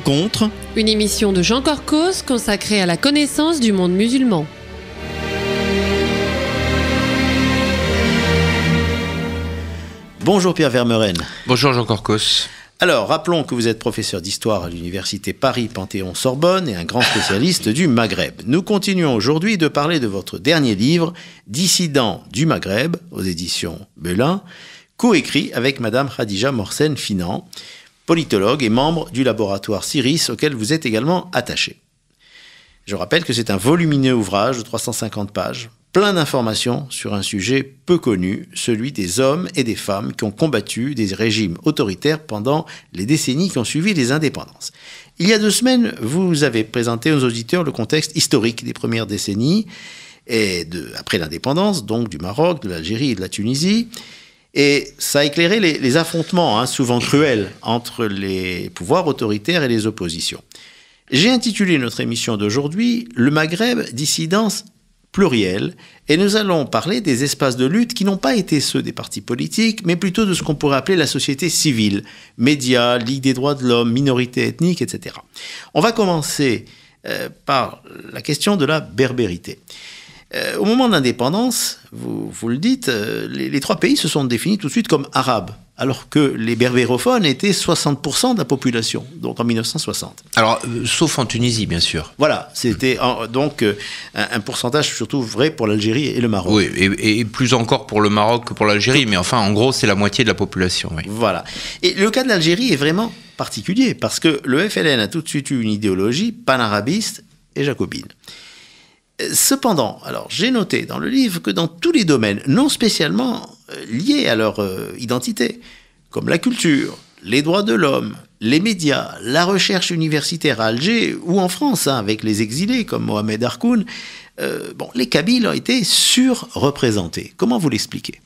Rencontre, une émission de Jean Corcos consacrée à la connaissance du monde musulman. Bonjour Pierre Vermeuren. Bonjour Jean Corcos. Alors, rappelons que vous êtes professeur d'histoire à l'université Paris-Panthéon-Sorbonne et un grand spécialiste du Maghreb. Nous continuons aujourd'hui de parler de votre dernier livre, Dissidents du Maghreb, aux éditions Belin, coécrit avec Madame Khadija Mohsen-Finan, politologue et membre du laboratoire CIRIS auquel vous êtes également attaché. Je rappelle que c'est un volumineux ouvrage de 350 pages, plein d'informations sur un sujet peu connu, celui des hommes et des femmes qui ont combattu des régimes autoritaires pendant les décennies qui ont suivi les indépendances. Il y a 2 semaines, vous avez présenté aux auditeurs le contexte historique des premières décennies, après l'indépendance, donc du Maroc, de l'Algérie et de la Tunisie. Et ça a éclairé les affrontements, souvent cruels, entre les pouvoirs autoritaires et les oppositions. J'ai intitulé notre émission d'aujourd'hui « Le Maghreb, dissidence plurielle » et nous allons parler des espaces de lutte qui n'ont pas été ceux des partis politiques, mais plutôt de ce qu'on pourrait appeler la société civile, médias, Ligue des droits de l'homme, minorités ethniques, etc. On va commencer par la question de la berbérité. Au moment de l'indépendance, vous le dites, les 3 pays se sont définis tout de suite comme arabes, alors que les berbérophones étaient 60% de la population, donc en 1960. Alors, sauf en Tunisie, bien sûr. Voilà, c'était donc un pourcentage surtout vrai pour l'Algérie et le Maroc. Oui, et plus encore pour le Maroc que pour l'Algérie, mais enfin, en gros, c'est la moitié de la population. Oui. Voilà. Et le cas de l'Algérie est vraiment particulier, parce que le FLN a tout de suite eu une idéologie panarabiste et jacobine. Cependant, alors j'ai noté dans le livre que dans tous les domaines, non spécialement liés à leur identité, comme la culture, les droits de l'homme, les médias, la recherche universitaire à Alger ou en France, avec les exilés comme Mohamed Harkoun, les Kabyles ont été surreprésentés. Comment vous l'expliquez ?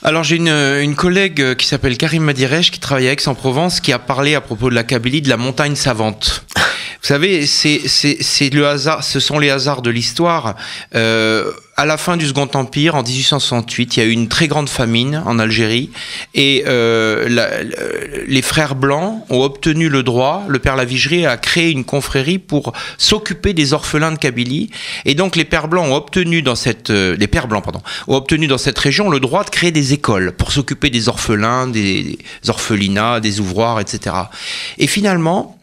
Alors j'ai une collègue qui s'appelle Karim Madiresh qui travaille à Aix-en-Provence qui a parlé à propos de la Kabylie de la montagne savante. Vous savez, c'est le hasard, ce sont les hasards de l'histoire. À la fin du Second Empire, en 1868, il y a eu une très grande famine en Algérie et les frères blancs ont obtenu le droit, le père Lavigerie a créé une confrérie pour s'occuper des orphelins de Kabylie. Et donc les pères blancs ont obtenu dans cette région le droit de créer des écoles pour s'occuper des orphelins, des orphelinats, des ouvroirs, etc. Et finalement,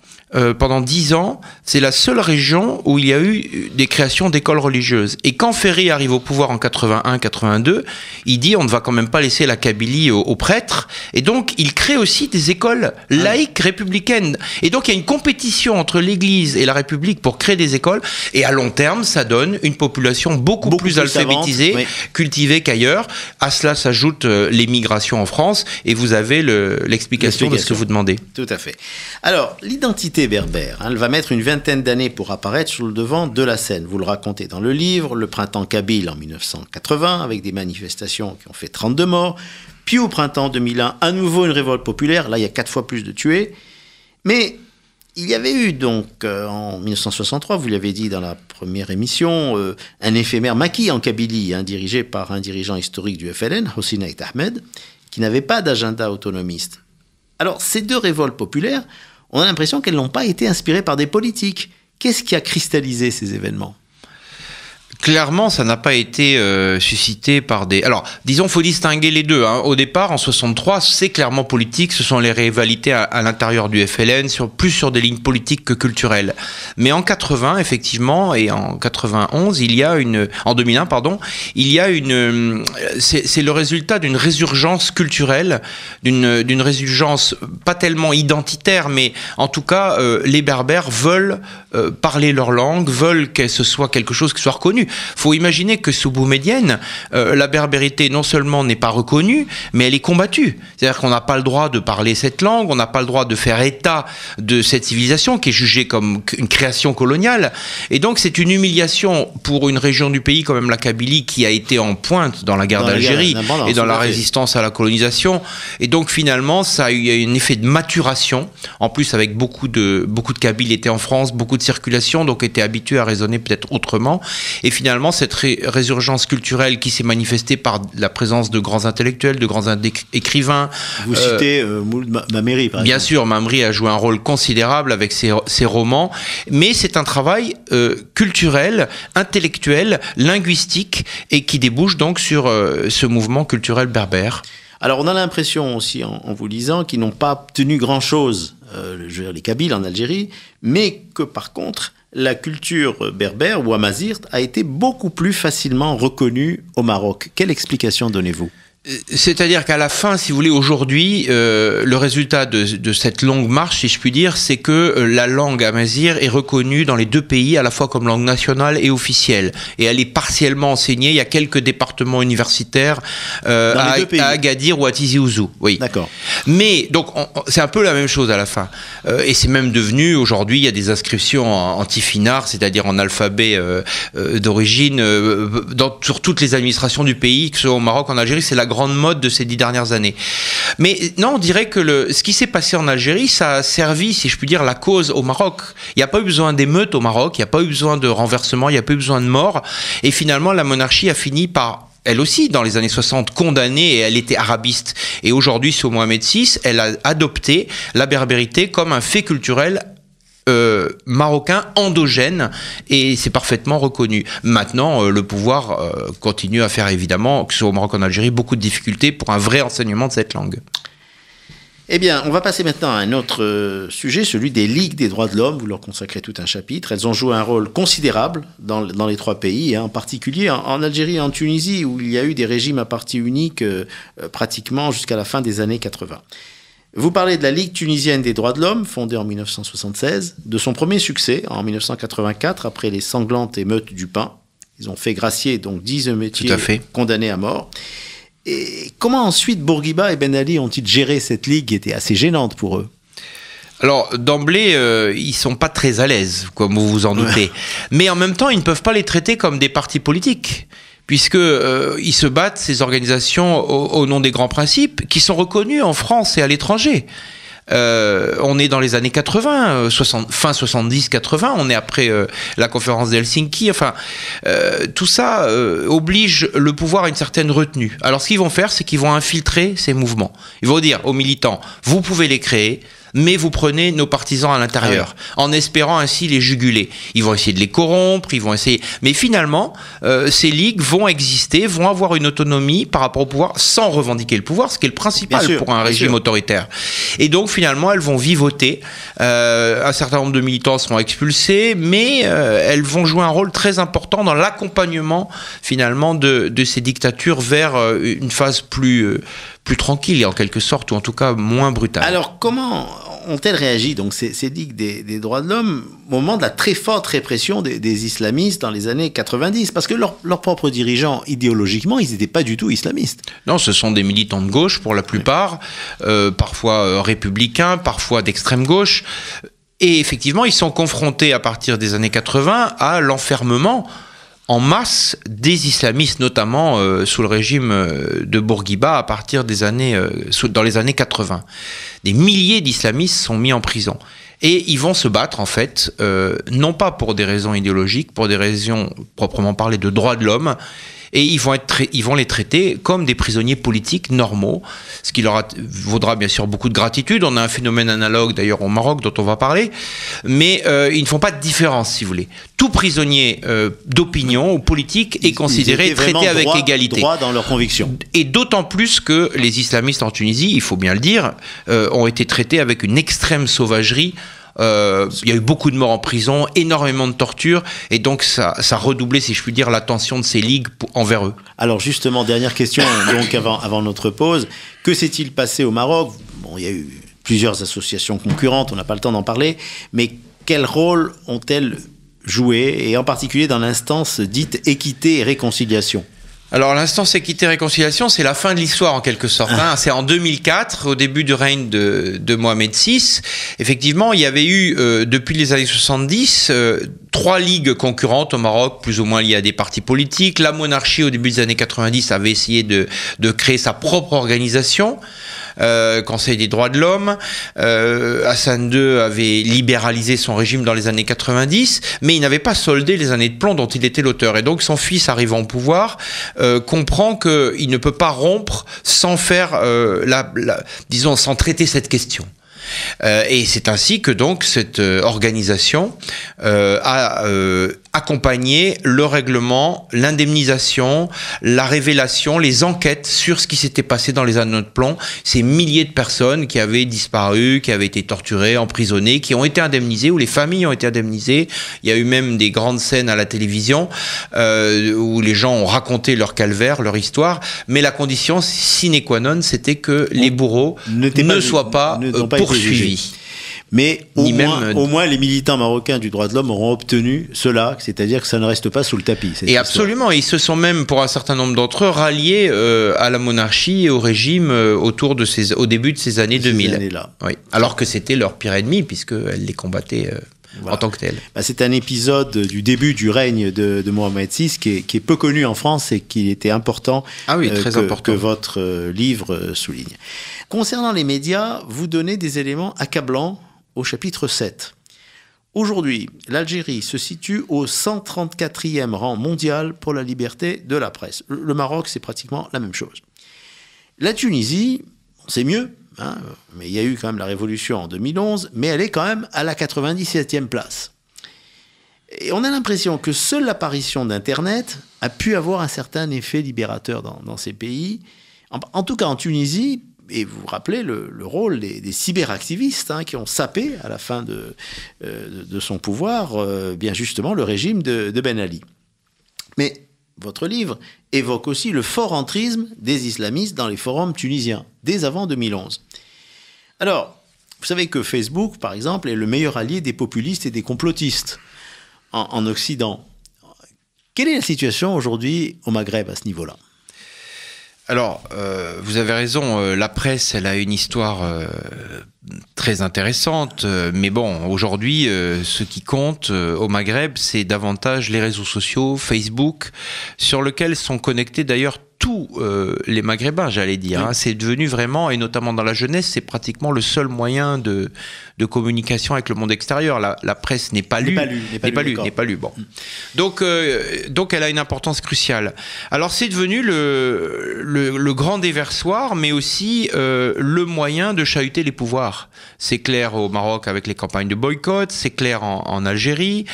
pendant 10 ans, c'est la seule région où il y a eu des créations d'écoles religieuses. Et quand Ferry arrive au pouvoir en 81-82, il dit on ne va quand même pas laisser la Kabylie aux prêtres. Et donc, il crée aussi des écoles laïques républicaines. Et donc, il y a une compétition entre l'Église et la République pour créer des écoles. Et à long terme, ça donne une population beaucoup plus alphabétisée, oui, cultivée qu'ailleurs. À cela s'ajoute l'émigration en France. Et vous avez l'explication de ce que vous demandez. Tout à fait. Alors, l'identité berbère, elle va mettre une vingtaine d'années pour apparaître sur le devant de la scène. Vous le racontez dans le livre, le printemps kabyle en 1980, avec des manifestations qui ont fait 32 morts, puis au printemps 2001, à nouveau une révolte populaire, là il y a 4 fois plus de tués, mais il y avait eu donc en 1963, vous l'avez dit dans la première émission, un éphémère maquis en Kabylie, dirigé par un dirigeant historique du FLN, Hossein Ait Ahmed, qui n'avait pas d'agenda autonomiste. Alors ces 2 révoltes populaires, on a l'impression qu'elles n'ont pas été inspirées par des politiques. Qu'est-ce qui a cristallisé ces événements ? Clairement, ça n'a pas été suscité par des... Alors, disons, faut distinguer les deux. Au départ, en 63, c'est clairement politique. Ce sont les rivalités à l'intérieur du FLN, plus sur des lignes politiques que culturelles. Mais en 80, effectivement, et en 91, en 2001, pardon, il y a c'est le résultat d'une résurgence culturelle, d'une résurgence pas tellement identitaire, mais en tout cas, les Berbères veulent parler leur langue, veulent que ce soit quelque chose qui soit reconnu. Faut imaginer que sous Boumedienne, la berbérité non seulement n'est pas reconnue, mais elle est combattue. C'est-à-dire qu'on n'a pas le droit de parler cette langue, on n'a pas le droit de faire état de cette civilisation qui est jugée comme une création coloniale. Et donc c'est une humiliation pour une région du pays, quand même la Kabylie, qui a été en pointe dans la guerre d'Algérie et dans la résistance à la colonisation. Et donc finalement, ça a eu un effet de maturation. En plus, avec beaucoup de Kabyles étaient en France, beaucoup de circulation, donc étaient habitués à raisonner peut-être autrement. Et finalement, cette résurgence culturelle qui s'est manifestée par la présence de grands intellectuels, de grands écrivains. Vous citez Mameri, par exemple. Bien sûr, Mameri a joué un rôle considérable avec ses romans, mais c'est un travail culturel, intellectuel, linguistique, et qui débouche donc sur ce mouvement culturel berbère. Alors, on a l'impression aussi, en vous lisant, qu'ils n'ont pas obtenu grand-chose, les Kabyles en Algérie, mais que par contre, la culture berbère ou amazigh a été beaucoup plus facilement reconnue au Maroc. Quelle explication donnez-vous ? C'est-à-dire qu'à la fin, si vous voulez, aujourd'hui, le résultat de cette longue marche, si je puis dire, c'est que la langue amazigh est reconnue dans les deux pays à la fois comme langue nationale et officielle. Et elle est partiellement enseignée. Il y a quelques départements universitaires à Agadir ou à Tizi Ouzou. Oui. D'accord. Mais donc, c'est un peu la même chose à la fin. Et c'est même devenu, aujourd'hui, il y a des inscriptions en tifinagh, c'est-à-dire en alphabet d'origine, sur toutes les administrations du pays, que ce soit au Maroc, en Algérie, c'est la grande mode de ces 10 dernières années. Mais non, on dirait que ce qui s'est passé en Algérie, ça a servi, si je puis dire, la cause au Maroc. Il n'y a pas eu besoin d'émeutes au Maroc, il n'y a pas eu besoin de renversement, il n'y a pas eu besoin de mort. Et finalement, la monarchie a fini par, elle aussi, dans les années 60, condamnée, et elle était arabiste. Et aujourd'hui, sous Mohamed VI, elle a adopté la berbérité comme un fait culturel marocain endogène, et c'est parfaitement reconnu. Maintenant, le pouvoir continue à faire, évidemment, que ce soit au Maroc ou en Algérie, beaucoup de difficultés pour un vrai enseignement de cette langue. Eh bien, on va passer maintenant à un autre sujet, celui des ligues des droits de l'homme. Vous leur consacrez tout un chapitre. Elles ont joué un rôle considérable dans les trois pays, en particulier en Algérie et en Tunisie, où il y a eu des régimes à parti unique pratiquement jusqu'à la fin des années 80. Vous parlez de la Ligue tunisienne des droits de l'homme, fondée en 1976, de son premier succès en 1984, après les sanglantes émeutes du pain. Ils ont fait gracier donc 10 métiers condamnés à mort. Et comment ensuite Bourguiba et Ben Ali ont-ils géré cette ligue qui était assez gênante pour eux ? Alors, d'emblée, ils sont pas très à l'aise, comme vous vous en doutez. Mais en même temps, ils ne peuvent pas les traiter comme des partis politiques, puisque ils se battent, ces organisations, au nom des grands principes, qui sont reconnus en France et à l'étranger. On est dans les années 80, fin 70-80, on est après la conférence d'Helsinki, enfin, tout ça oblige le pouvoir à une certaine retenue. Alors ce qu'ils vont faire, c'est qu'ils vont infiltrer ces mouvements. Ils vont dire aux militants, vous pouvez les créer, mais vous prenez nos partisans à l'intérieur, en espérant ainsi les juguler. Ils vont essayer de les corrompre, ils vont essayer... Mais finalement, ces ligues vont exister, vont avoir une autonomie par rapport au pouvoir, sans revendiquer le pouvoir, ce qui est le principal pour un régime autoritaire. Et donc, finalement, elles vont vivoter. Un certain nombre de militants seront expulsés, mais elles vont jouer un rôle très important dans l'accompagnement, finalement, de ces dictatures vers une phase plus tranquille, en quelque sorte, ou en tout cas moins brutale. Alors, comment ont-elles réagi, donc, ces ligues des droits de l'homme, au moment de la très forte répression des islamistes dans les années 90 ? Parce que leurs propres dirigeants, idéologiquement, ils n'étaient pas du tout islamistes. Non, ce sont des militants de gauche, pour la plupart, parfois républicains, parfois d'extrême gauche. Et effectivement, ils sont confrontés, à partir des années 80, à l'enfermement en masse des islamistes, notamment sous le régime de Bourguiba à partir des années, dans les années 80. Des milliers d'islamistes sont mis en prison. Et ils vont se battre, en fait, non pas pour des raisons idéologiques, pour des raisons proprement parlées de droits de l'homme, et ils vont les traiter comme des prisonniers politiques normaux, ce qui leur vaudra bien sûr beaucoup de gratitude. On a un phénomène analogue d'ailleurs au Maroc dont on va parler, mais ils ne font pas de différence, si vous voulez. Tout prisonnier d'opinion ou politique est considéré, traité avec égalité. Droit dans leurs convictions. Et d'autant plus que les islamistes en Tunisie, il faut bien le dire, ont été traités avec une extrême sauvagerie. Il y a eu beaucoup de morts en prison, énormément de tortures, et donc ça redoublait, si je puis dire, l'attention de ces ligues envers eux. Alors justement, dernière question, donc avant notre pause, que s'est-il passé au Maroc ? Bon, il y a eu plusieurs associations concurrentes, on n'a pas le temps d'en parler, mais quel rôle ont-elles joué, et en particulier dans l'instance dite équité et réconciliation ? Alors l'instance équité-réconciliation, c'est la fin de l'histoire en quelque sorte. C'est en 2004, au début du règne de Mohamed VI. Effectivement, il y avait eu, depuis les années 70, 3 ligues concurrentes au Maroc, plus ou moins liées à des partis politiques. La monarchie, au début des années 90, avait essayé de créer sa propre organisation. Conseil des droits de l'homme. Hassan II avait libéralisé son régime dans les années 90, mais il n'avait pas soldé les années de plomb dont il était l'auteur. Et donc son fils, arrivant au pouvoir, comprend qu'il ne peut pas rompre sans faire, disons, sans traiter cette question. Et c'est ainsi que donc cette organisation a accompagné le règlement, l'indemnisation, la révélation, les enquêtes sur ce qui s'était passé dans les années de plomb. Ces milliers de personnes qui avaient disparu, qui avaient été torturées, emprisonnées, qui ont été indemnisées, ou les familles ont été indemnisées. Il y a eu même des grandes scènes à la télévision où les gens ont raconté leur calvaire, leur histoire. Mais la condition sine qua non, c'était que les bourreaux ne soient pas poursuivis. Mais au moins les militants marocains du droit de l'homme auront obtenu cela, c'est-à-dire que ça ne reste pas sous le tapis. Et absolument, ils se sont même, pour un certain nombre d'entre eux, ralliés à la monarchie et au régime au début de ces années 2000. Années-là. Oui. Alors que c'était leur pire ennemi, puisqu'elles les combattaient en tant que telles. C'est un épisode du début du règne de Mohamed VI qui est peu connu en France et qui était important, que votre livre souligne. Concernant les médias, vous donnez des éléments accablants au chapitre 7. Aujourd'hui, l'Algérie se situe au 134e rang mondial pour la liberté de la presse. Le Maroc, c'est pratiquement la même chose. La Tunisie, c'est mieux, mais il y a eu quand même la révolution en 2011, mais elle est quand même à la 97e place. Et on a l'impression que seule l'apparition d'Internet a pu avoir un certain effet libérateur dans ces pays. En tout cas, en Tunisie, et vous vous rappelez le rôle des cyberactivistes qui ont sapé à la fin de son pouvoir, bien justement, le régime de Ben Ali. Mais votre livre évoque aussi le fort entrisme des islamistes dans les forums tunisiens, dès avant 2011. Alors, vous savez que Facebook, par exemple, est le meilleur allié des populistes et des complotistes en Occident. Quelle est la situation aujourd'hui au Maghreb à ce niveau-là ? Alors, vous avez raison, la presse, elle a une histoire très intéressante, mais bon, aujourd'hui, ce qui compte au Maghreb, c'est davantage les réseaux sociaux, Facebook, sur lesquels sont connectés d'ailleurs tous les Maghrébins, j'allais dire. Oui. C'est devenu vraiment, et notamment dans la jeunesse, c'est pratiquement le seul moyen de communication avec le monde extérieur. La presse n'est pas lue. N'est pas lue. Bon. Donc elle a une importance cruciale. Alors c'est devenu le grand déversoir, mais aussi le moyen de chahuter les pouvoirs. C'est clair au Maroc avec les campagnes de boycott, c'est clair en Algérie,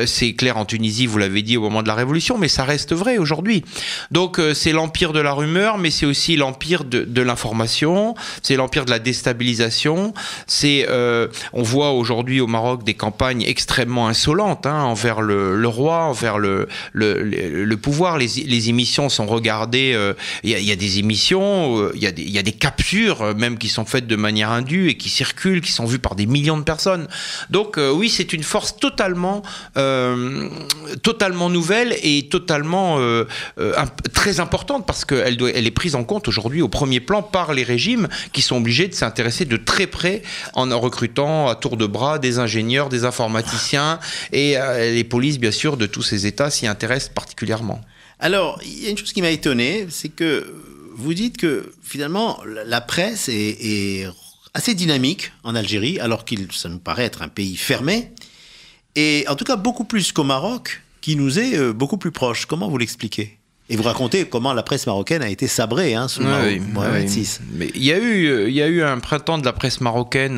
c'est clair en Tunisie, vous l'avez dit au moment de la Révolution, mais ça reste vrai aujourd'hui. Donc c'est l'empire de la rumeur, mais c'est aussi l'empire de l'information, c'est l'empire de la déstabilisation. On voit aujourd'hui au Maroc des campagnes extrêmement insolentes envers le roi, envers le pouvoir. Les émissions sont regardées, il y a des émissions, il y a des captures même qui sont faites de manière indue et qui circulent, qui sont vues par des millions de personnes. Donc oui, c'est une force totalement nouvelle et totalement très importante, parce qu'elle est prise en compte aujourd'hui au premier plan par les régimes qui sont obligés de s'intéresser de très près en recrutant à tour de bras des ingénieurs, des informaticiens et les polices bien sûr de tous ces États s'y intéressent particulièrement. Alors, il y a une chose qui m'a étonné, c'est que vous dites que finalement la presse est assez dynamique en Algérie, alors que ça nous paraît être un pays fermé, et en tout cas beaucoup plus qu'au Maroc, qui nous est beaucoup plus proche. Comment vous l'expliquez ? Et vous racontez comment la presse marocaine a été sabrée sous Mohamed VI. Mais il y a eu un printemps de la presse marocaine,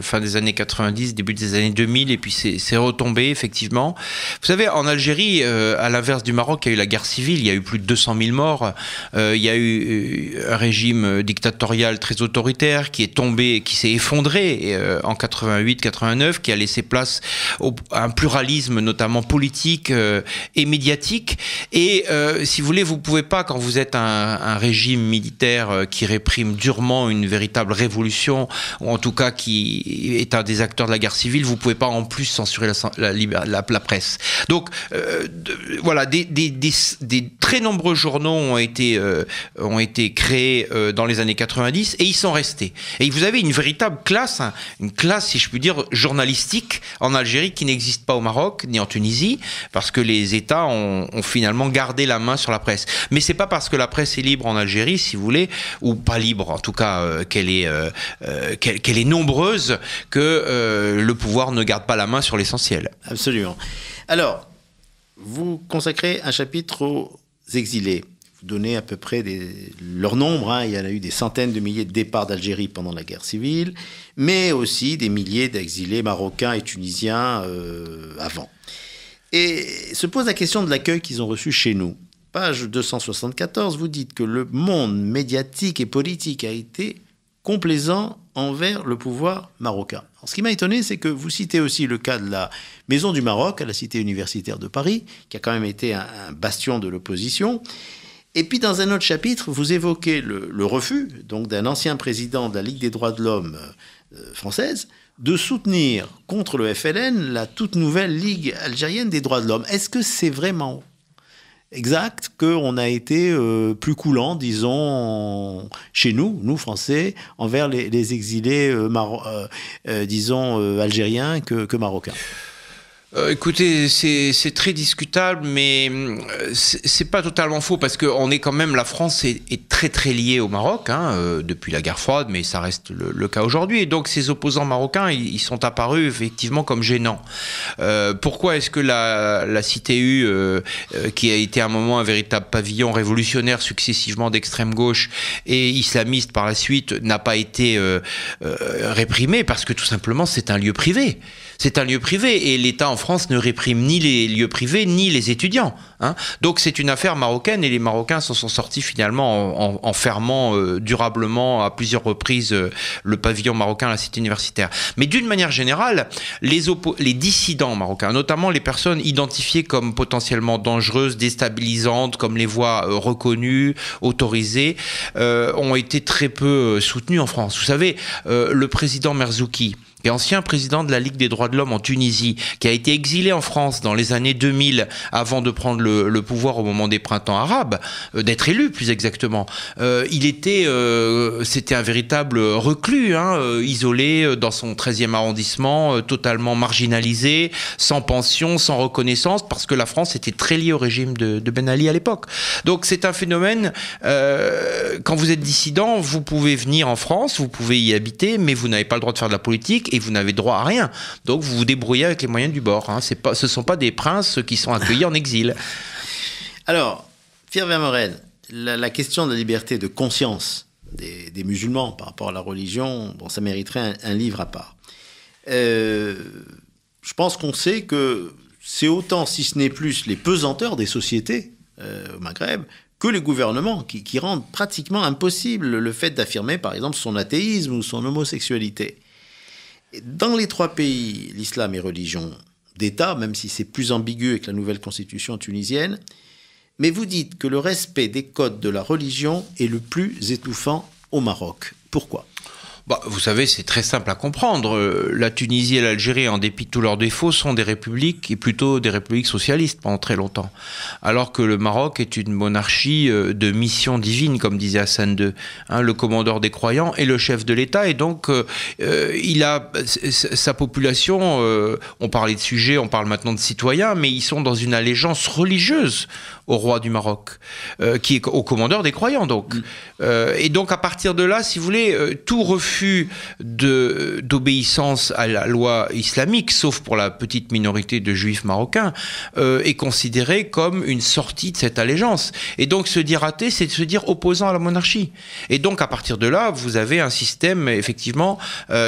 fin des années 90, début des années 2000, et puis c'est retombé, effectivement. Vous savez, en Algérie, à l'inverse du Maroc, il y a eu la guerre civile, il y a eu plus de 200 000 morts, il y a eu un régime dictatorial très autoritaire qui est tombé, qui s'est effondré en 88-89, qui a laissé place à un pluralisme, notamment politique et médiatique, et si vous voulez, vous ne pouvez pas, quand vous êtes un régime militaire qui réprime durement une véritable révolution, ou en tout cas qui est un des acteurs de la guerre civile, vous ne pouvez pas en plus censurer la presse. Donc, voilà, des très nombreux journaux ont été créés dans les années 90 et ils sont restés. Et vous avez une véritable classe, une classe, si je puis dire, journalistique en Algérie qui n'existe pas au Maroc ni en Tunisie, parce que les États ont finalement gardé la main main sur la presse. Mais c'est pas parce que la presse est libre en Algérie, si vous voulez, ou pas libre, en tout cas qu'elle est nombreuse, que le pouvoir ne garde pas la main sur l'essentiel. Absolument. Alors, vous consacrez un chapitre aux exilés. Vous donnez à peu près leur nombre. Hein. Il y en a eu des centaines de milliers de départs d'Algérie pendant la guerre civile, mais aussi des milliers d'exilés marocains et tunisiens avant. Et se pose la question de l'accueil qu'ils ont reçu chez nous. Page 274, vous dites que le monde médiatique et politique a été complaisant envers le pouvoir marocain. Alors, ce qui m'a étonné, c'est que vous citez aussi le cas de la Maison du Maroc, à la Cité universitaire de Paris, qui a quand même été un bastion de l'opposition. Et puis, dans un autre chapitre, vous évoquez le refus donc d'un ancien président de la Ligue des droits de l'homme française de soutenir contre le FLN la toute nouvelle Ligue algérienne des droits de l'homme. Est-ce que c'est vraiment exact qu'on a été plus coulant, disons, chez nous Français, envers les exilés, algériens que marocains? Écoutez, c'est très discutable, mais c'est pas totalement faux parce que on est quand même, la France est très très liée au Maroc depuis la guerre froide, mais ça reste le cas aujourd'hui. Et donc ces opposants marocains, ils sont apparus effectivement comme gênants. Pourquoi est-ce que la CTU, qui a été à un moment un véritable pavillon révolutionnaire successivement d'extrême gauche et islamiste par la suite, n'a pas été réprimée? Parce que tout simplement c'est un lieu privé. C'est un lieu privé et l'État en France ne réprime ni les lieux privés ni les étudiants. Donc c'est une affaire marocaine et les Marocains s'en sont sortis finalement en fermant durablement à plusieurs reprises le pavillon marocain à la cité universitaire. Mais d'une manière générale, les dissidents marocains, notamment les personnes identifiées comme potentiellement dangereuses, déstabilisantes, comme les voix reconnues, autorisées, ont été très peu soutenues en France. Vous savez, le président Merzouki, qui est ancien président de la Ligue des droits de l'homme en Tunisie, qui a été exilé en France dans les années 2000 avant de prendre le pouvoir au moment des printemps arabes, d'être élu plus exactement. C'était un véritable reclus, isolé dans son 13e arrondissement, totalement marginalisé, sans pension, sans reconnaissance, parce que la France était très liée au régime de Ben Ali à l'époque. Donc c'est un phénomène, quand vous êtes dissident, vous pouvez venir en France, vous pouvez y habiter, mais vous n'avez pas le droit de faire de la politique, et vous n'avez droit à rien. Donc vous vous débrouillez avec les moyens du bord. Ce ne sont pas des princes qui sont accueillis en exil. Alors, Pierre Vermorel, la question de la liberté de conscience des musulmans par rapport à la religion, bon, ça mériterait un livre à part. Je pense qu'on sait que c'est autant, si ce n'est plus, les pesanteurs des sociétés au Maghreb que les gouvernements qui rendent pratiquement impossible le fait d'affirmer, par exemple, son athéisme ou son homosexualité. Dans les trois pays, l'islam est religion d'État, même si c'est plus ambigu avec la nouvelle constitution tunisienne. Mais vous dites que le respect des codes de la religion est le plus étouffant au Maroc. Pourquoi ? Vous savez, c'est très simple à comprendre. La Tunisie et l'Algérie, en dépit de tous leurs défauts, sont des républiques, et plutôt des républiques socialistes pendant très longtemps. Alors que le Maroc est une monarchie de mission divine, comme disait Hassan II, le commandeur des croyants et le chef de l'État. Et donc, il a sa population, on parlait de sujets, on parle maintenant de citoyens, mais ils sont dans une allégeance religieuse au roi du Maroc, qui est au commandeur des croyants. Donc. Et donc, à partir de là, si vous voulez, tout refus d'obéissance à la loi islamique, sauf pour la petite minorité de juifs marocains, est considéré comme une sortie de cette allégeance. Et donc se dire athée, c'est se dire opposant à la monarchie. Et donc à partir de là, vous avez un système effectivement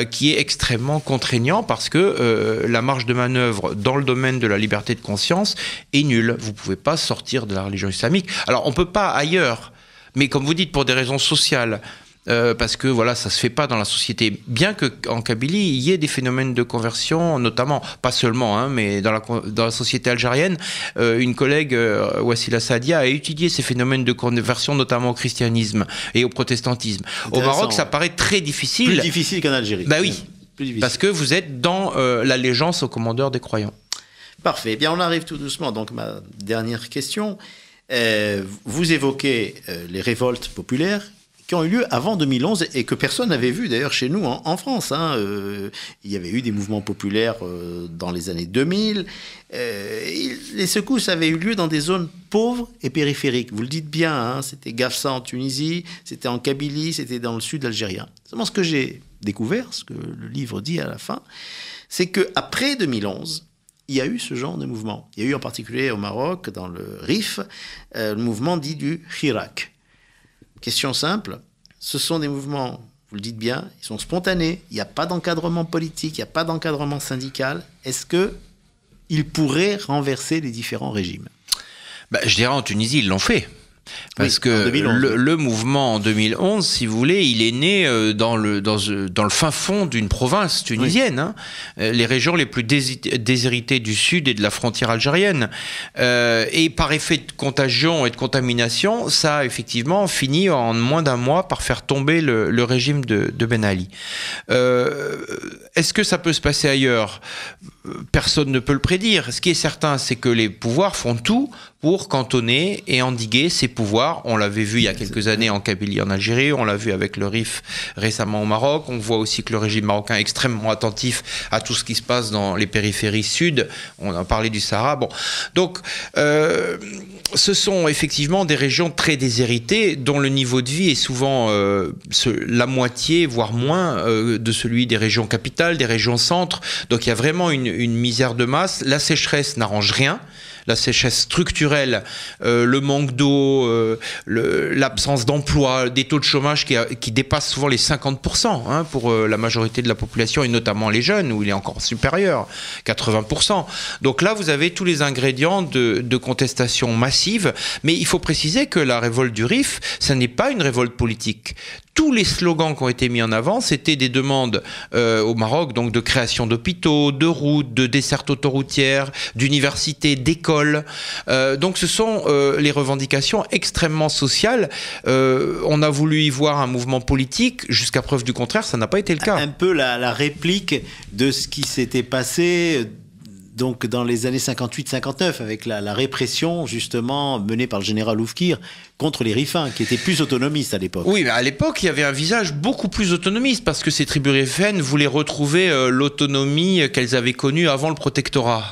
qui est extrêmement contraignant parce que la marge de manœuvre dans le domaine de la liberté de conscience est nulle. Vous ne pouvez pas sortir de la religion islamique. Alors on ne peut pas ailleurs, mais comme vous dites, pour des raisons sociales, parce que voilà, ça se fait pas dans la société. Bien que en Kabylie, il y ait des phénomènes de conversion, notamment, pas seulement, mais dans la société algérienne, une collègue, Wassila Saadia, a étudié ces phénomènes de conversion, notamment au christianisme et au protestantisme. Au Maroc, ça paraît très difficile. Plus difficile qu'en Algérie. Bah oui, parce que vous êtes dans l'allégeance au commandeur des croyants. Parfait. Eh bien, on arrive tout doucement. Donc, ma dernière question. Vous évoquez les révoltes populaires qui ont eu lieu avant 2011 et que personne n'avait vu d'ailleurs chez nous en France. Il y avait eu des mouvements populaires dans les années 2000. Les secousses avaient eu lieu dans des zones pauvres et périphériques. Vous le dites bien, c'était Gafsa en Tunisie, c'était en Kabylie, c'était dans le sud algérien. Seulement ce que j'ai découvert, ce que le livre dit à la fin, c'est qu'après 2011, il y a eu ce genre de mouvement. Il y a eu en particulier au Maroc, dans le Rif, le mouvement dit du Hirak. Question simple, ce sont des mouvements, vous le dites bien, ils sont spontanés, il n'y a pas d'encadrement politique, il n'y a pas d'encadrement syndical. Est-ce qu'ils pourraient renverser les différents régimes ? Je dirais en Tunisie, ils l'ont fait. Parce que le mouvement en 2011, si vous voulez, il est né dans le fin fond d'une province tunisienne, les régions les plus déshéritées du sud et de la frontière algérienne. Et par effet de contagion et de contamination, ça a effectivement fini en moins d'un mois par faire tomber le régime de Ben Ali. Est-ce que ça peut se passer ailleurs ? Personne ne peut le prédire. Ce qui est certain, c'est que les pouvoirs font tout pour cantonner et endiguer ces pouvoirs. On l'avait vu il y a quelques années en Kabylie, en Algérie. On l'a vu avec le Rif récemment au Maroc. On voit aussi que le régime marocain est extrêmement attentif à tout ce qui se passe dans les périphéries sud. On a parlé du Sahara. Donc, ce sont effectivement des régions très déshéritées dont le niveau de vie est souvent la moitié, voire moins, de celui des régions capitales, des régions centres. Donc, il y a vraiment une misère de masse. La sécheresse n'arrange rien. La sécheresse structurelle, le manque d'eau, l'absence d'emploi, des taux de chômage qui dépassent souvent les 50% pour la majorité de la population et notamment les jeunes, où il est encore supérieur, 80%. Donc là, vous avez tous les ingrédients de contestation massive, mais il faut préciser que la révolte du Rif, ça n'est pas une révolte politique. Tous les slogans qui ont été mis en avant, c'était des demandes au Maroc, donc de création d'hôpitaux, de routes, de dessertes autoroutières, d'universités, d'écoles. Donc ce sont les revendications extrêmement sociales. On a voulu y voir un mouvement politique, jusqu'à preuve du contraire, ça n'a pas été le cas. Un peu la réplique de ce qui s'était passé donc dans les années 58-59 avec la répression justement menée par le général Oufkir contre les Rifins, qui étaient plus autonomistes à l'époque. Oui, mais à l'époque, il y avait un visage beaucoup plus autonomiste, parce que ces tribus rifennes voulaient retrouver l'autonomie qu'elles avaient connue avant le protectorat,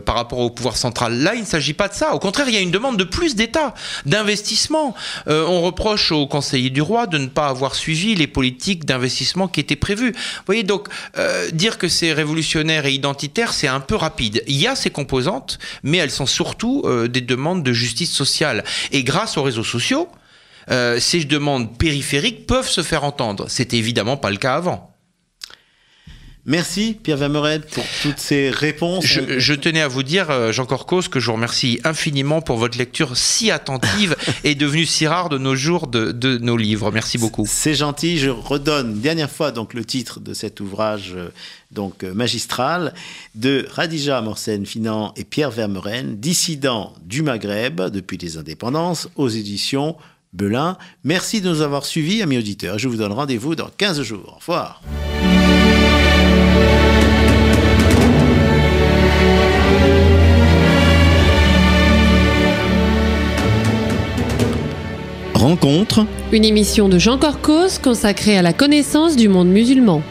par rapport au pouvoir central. Là, il ne s'agit pas de ça. Au contraire, il y a une demande de plus d'État, d'investissement. On reproche aux conseillers du roi de ne pas avoir suivi les politiques d'investissement qui étaient prévues. Vous voyez, donc, dire que c'est révolutionnaire et identitaire, c'est un peu rapide. Il y a ces composantes, mais elles sont surtout des demandes de justice sociale. Et grâce aux réseaux sociaux, ces demandes périphériques peuvent se faire entendre. C'était évidemment pas le cas avant. Merci Pierre Vermeren pour toutes ces réponses. Je tenais à vous dire, Jean Corcos, que je vous remercie infiniment pour votre lecture si attentive et devenue si rare de nos jours de nos livres. Merci beaucoup. C'est gentil. Je redonne une dernière fois donc le titre de cet ouvrage donc magistral de Khadija Morsen-Finan et Pierre Vermeren, Dissidents du Maghreb depuis les indépendances, aux éditions Belin. Merci de nous avoir suivis, amis auditeurs. Je vous donne rendez-vous dans 15 jours. Au revoir. Rencontre. Une émission de Jean Corcos consacrée à la connaissance du monde musulman.